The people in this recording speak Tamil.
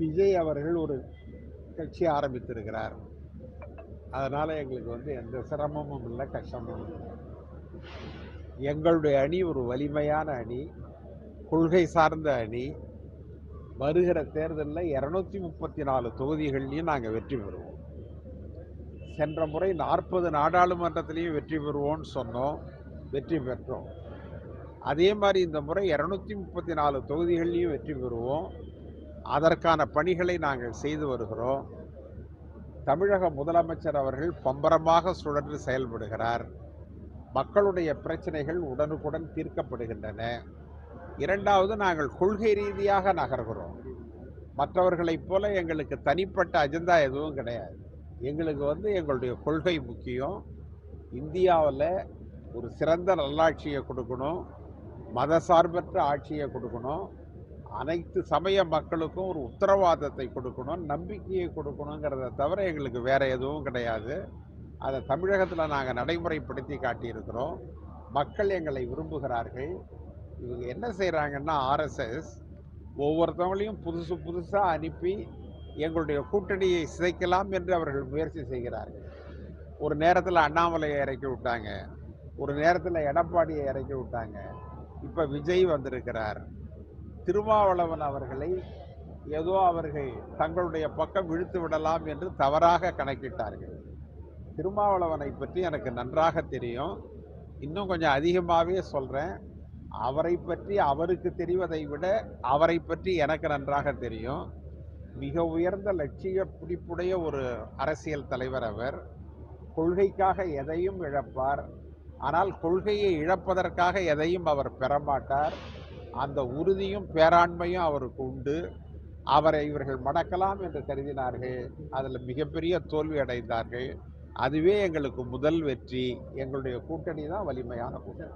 விஜய் அவர்கள் ஒரு கட்சி ஆரம்பித்திருக்கிறார். அதனால எங்களுக்கு எந்த சிரமமும் இல்லை, கஷ்டமும் இல்லை. எங்களுடைய அணி ஒரு வலிமையான அணி, கொள்கை சார்ந்த அணி. வருகிற தேர்தலில் 234 தொகுதிகள்லையும் நாங்கள் வெற்றி பெறுவோம். சென்ற முறை 40 நாடாளுமன்றத்திலையும் வெற்றி பெறுவோம்னு சொன்னோம், வெற்றி பெற்றோம். அதே மாதிரி இந்த முறை 234 தொகுதிகள்லையும் வெற்றி பெறுவோம். அதற்கான பணிகளை நாங்கள் செய்து வருகிறோம். தமிழக முதலமைச்சர் அவர்கள் பம்பரமாக சுழன்று செயல்படுகிறார். மக்களுடைய பிரச்சனைகள் உடனுக்குடன் தீர்க்கப்படுகின்றன. இரண்டாவது, நாங்கள் கொள்கை ரீதியாக நகர்கிறோம். மற்றவர்களைப் போல எங்களுக்கு தனிப்பட்ட அஜெண்டா எதுவும் கிடையாது. எங்களுக்கு எங்களுடைய கொள்கை முக்கியம். இந்தியாவில் ஒரு சிறந்த நல்லாட்சியை கொடுக்கணும், மதசார்பற்ற ஆட்சியை கொடுக்கணும், அனைத்து சமய மக்களுக்கும் ஒரு உத்தரவாதத்தை கொடுக்கணும், நம்பிக்கையை கொடுக்கணுங்கிறத தவிர எங்களுக்கு வேற எதுவும் கிடையாது. அதை தமிழகத்தில் நாங்கள் நடைமுறைப்படுத்தி காட்டியிருக்கிறோம். மக்கள் எங்களை விரும்புகிறார்கள். இவங்க என்ன செய்கிறாங்கன்னா, ஆர்எஸ்எஸ் ஒவ்வொருத்தவங்களையும் புதுசாக அனுப்பி எங்களுடைய கூட்டணியை சிதைக்கலாம் என்று அவர்கள் முயற்சி செய்கிறார்கள். ஒரு நேரத்தில் அண்ணாமலையை இறக்கி விட்டாங்க, ஒரு நேரத்தில் எடப்பாடியை இறக்கி விட்டாங்க, இப்போ விஜய் வந்திருக்கிறார். திருமாவளவன் அவர்களை ஏதோ அவர்கள் தங்களுடைய பக்கம் இழுத்து விடலாம் என்று தவறாக கணக்கிட்டார்கள். திருமாவளவனை பற்றி எனக்கு நன்றாக தெரியும். இன்னும் கொஞ்சம் அதிகமாகவே சொல்கிறேன். அவரை பற்றி அவருக்கு தெரிவதை விட அவரை பற்றி எனக்கு நன்றாக தெரியும். மிக உயர்ந்த லட்சிய பிடிப்புடைய ஒரு அரசியல் தலைவர் அவர். கொள்கைக்காக எதையும் இழப்பார். ஆனால் கொள்கையை இழப்பதற்காக எதையும் அவர் பெறமாட்டார். அந்த உறுதியும் பேராண்மையும் அவருக்கு உண்டு. அவரை இவர்கள் மடக்கலாம் என்று கருதினார்கள். அதில் மிகப்பெரிய தோல்வி அடைந்தார்கள். அதுவே எங்களுக்கு முதல் வெற்றி. எங்களுடைய கூட்டணி தான் வலிமையான கூட்டணி.